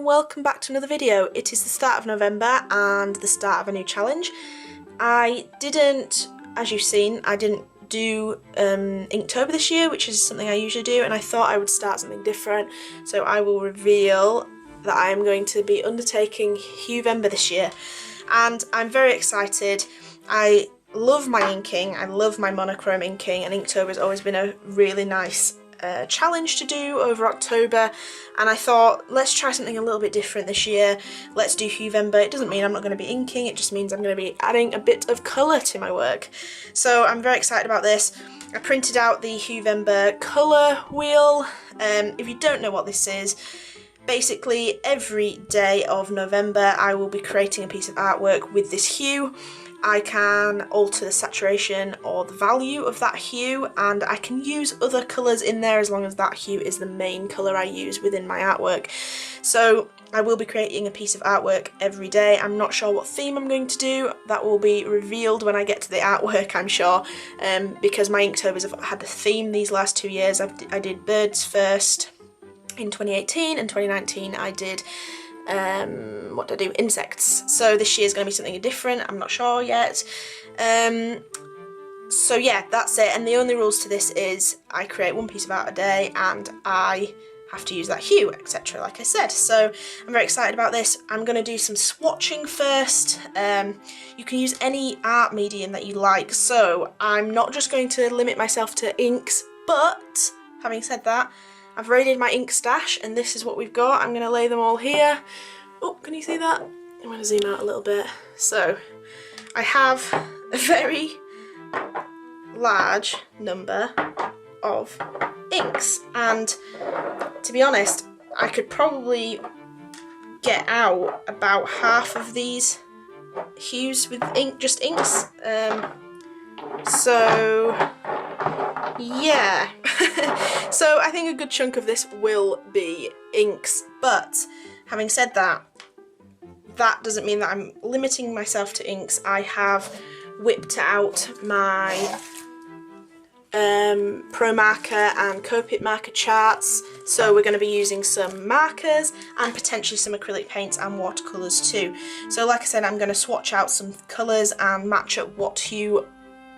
and welcome back to another video. It is the start of November and the start of a new challenge. I didn't, as you've seen, I didn't do Inktober this year, which is something I usually do, and I thought I would start something different. So I will reveal that I am going to be undertaking Huvember this year, and I'm very excited. I love my inking, I love my monochrome inking, and Inktober has always been a really nice challenge to do over October, and I thought let's try something a little bit different this year. Let's do Huvember. It doesn't mean I'm not going to be inking, it just means I'm going to be adding a bit of colour to my work. So I'm very excited about this. I printed out the Huvember colour wheel. If you don't know what this is, basically every day of November I will be creating a piece of artwork with this hue. I can alter the saturation or the value of that hue, and I can use other colours in there as long as that hue is the main colour I use within my artwork. So I will be creating a piece of artwork every day. I'm not sure what theme I'm going to do. That will be revealed when I get to the artwork, I'm sure, because my Inktober's have had a theme these last 2 years. I did birds first in 2018, and 2019 I did what did I do? Insects. So this year's going to be something different, I'm not sure yet. So yeah, that's it, and the only rules to this is I create one piece of art a day and I have to use that hue, etc., like I said. So I'm very excited about this. I'm going to do some swatching first. You can use any art medium that you like, so I'm not just going to limit myself to inks, but having said that, I've raided my ink stash and this is what we've got. I'm going to lay them all here. Oh, can you see that? I'm going to zoom out a little bit. So I have a very large number of inks, and to be honest, I could probably get out about half of these hues with ink, just inks. So yeah. So I think a good chunk of this will be inks, but having said that, that doesn't mean that I'm limiting myself to inks. I have whipped out my Pro Marker and Copic marker charts, so we're going to be using some markers and potentially some acrylic paints and watercolours too. So like I said, I'm going to swatch out some colours and match up what hue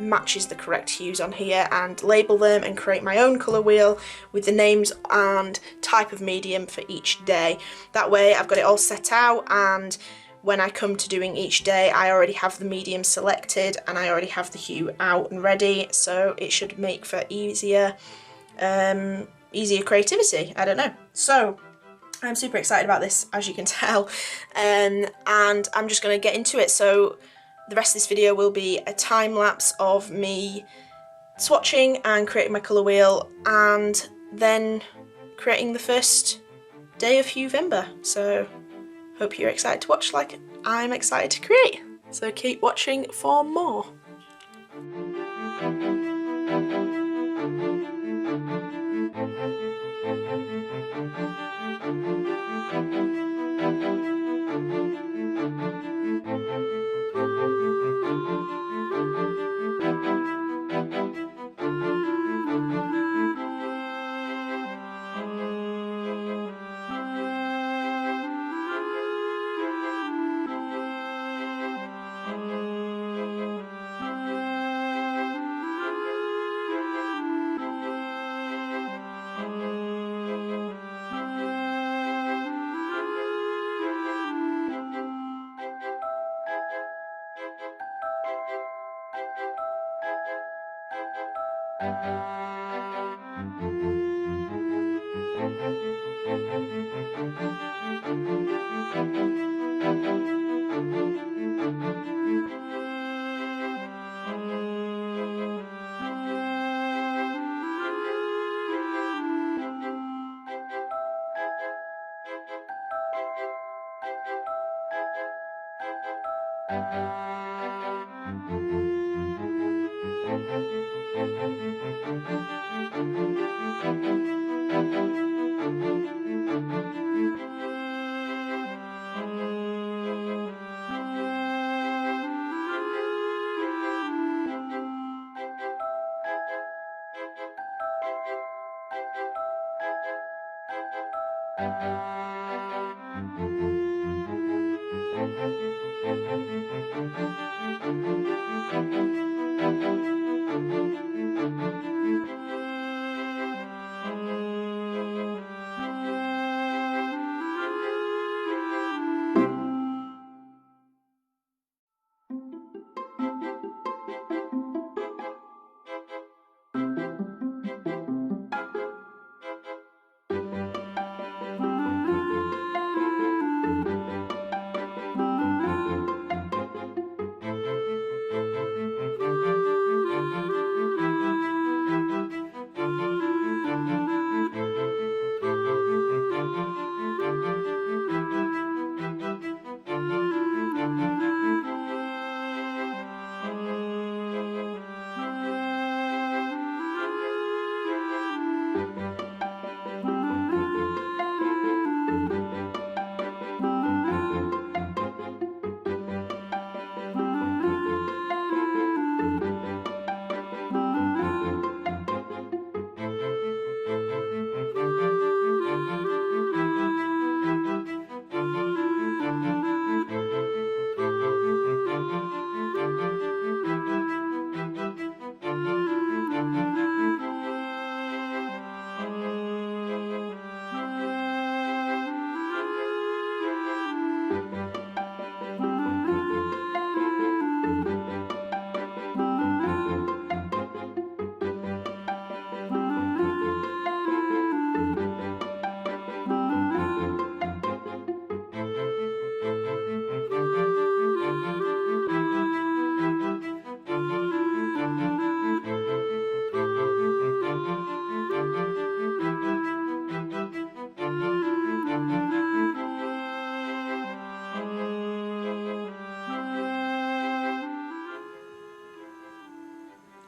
matches the correct hues on here and label them and create my own colour wheel with the names and type of medium for each day. That way I've got it all set out, and when I come to doing each day I already have the medium selected and I already have the hue out and ready, so it should make for easier creativity. I don't know. So I'm super excited about this, as you can tell, and I'm just going to get into it. So the rest of this video will be a time lapse of me swatching and creating my colour wheel and then creating the first day of Huvember. So hope you're excited to watch like I'm excited to create. So keep watching for more.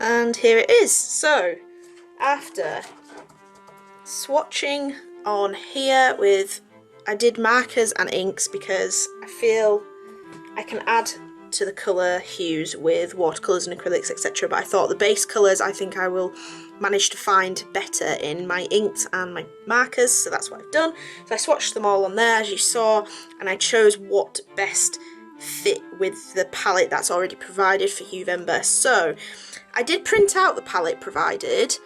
And here it is. So after swatching on here with, I did markers and inks because I feel I can add to the colour hues with watercolours and acrylics, etc. But I thought the base colours I think I will manage to find better in my inks and my markers, so that's what I've done. So I swatched them all on there as you saw, and I chose what best fit with the palette that's already provided for Huvember. So I did print out the palette provided.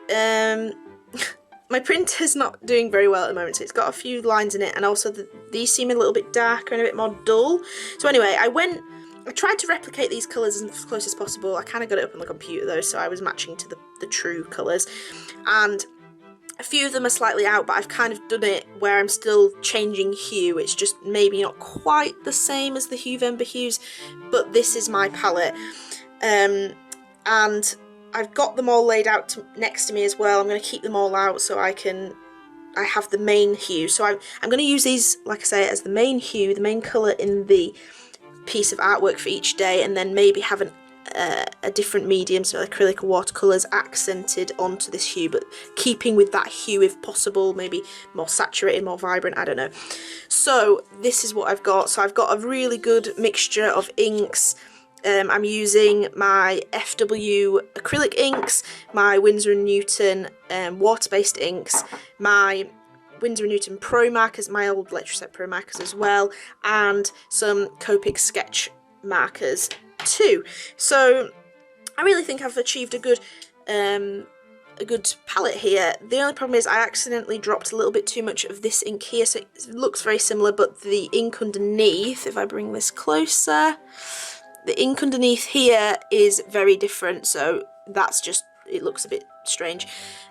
My printer's not doing very well at the moment, so it's got a few lines in it, and also these seem a little bit darker and a bit more dull. So anyway, I tried to replicate these colours as close as possible. I kind of got it up on the computer though, so I was matching to the true colours. And a few of them are slightly out, but I've kind of done it where I'm still changing hue. It's just maybe not quite the same as the Huvember hues, but this is my palette. And I've got them all laid out next to me as well. I'm going to keep them all out so I have the main hue. So I'm going to use these, like I say, as the main hue, the main colour in the piece of artwork for each day, and then maybe have a different medium, so acrylic or watercolours accented onto this hue, but keeping with that hue if possible, maybe more saturated, more vibrant, I don't know. So this is what I've got. So I've got a really good mixture of inks. I'm using my FW acrylic inks, my Winsor & Newton water-based inks, my Winsor & Newton Pro markers, my old Electroset Pro markers as well, and some Copic sketch markers too. So I really think I've achieved a good palette here. The only problem is I accidentally dropped a little bit too much of this ink here, so it looks very similar, but the ink underneath, if I bring this closer, the ink underneath here is very different, so that's just, it looks a bit strange.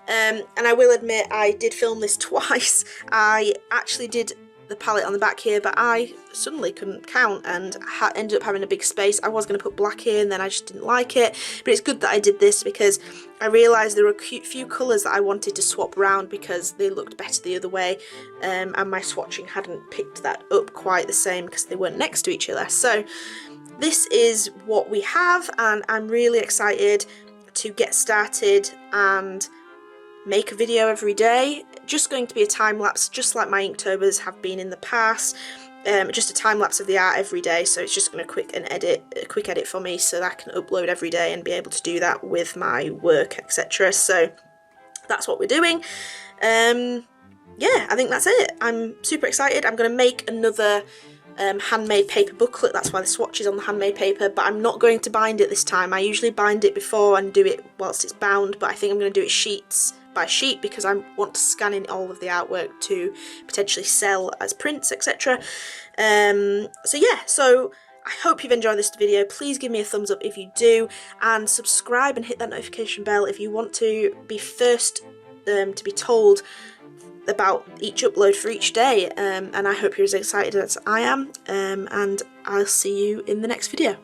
And I will admit I did film this twice. I actually did the palette on the back here, but I suddenly couldn't count and ended up having a big space. I was going to put black here and then I just didn't like it, but it's good that I did this because I realised there were a few colours that I wanted to swap around because they looked better the other way, and my swatching hadn't picked that up quite the same because they weren't next to each other. So this is what we have, and I'm really excited to get started and make a video every day. Just going to be a time lapse, just like my Inktober's have been in the past. Just a time lapse of the art every day, so it's just going to a quick edit for me so that I can upload every day and be able to do that with my work, etc. So that's what we're doing. yeah, I think that's it. I'm super excited. I'm going to make another handmade paper booklet. That's why the swatch is on the handmade paper, but I'm not going to bind it this time. I usually bind it before and do it whilst it's bound, but I think I'm going to do it sheets by sheet because I want to scan in all of the artwork to potentially sell as prints, etc. So yeah, so I hope you've enjoyed this video. Please give me a thumbs up if you do, and subscribe and hit that notification bell if you want to be first to be told about each upload for each day, and I hope you're as excited as I am, and I'll see you in the next video.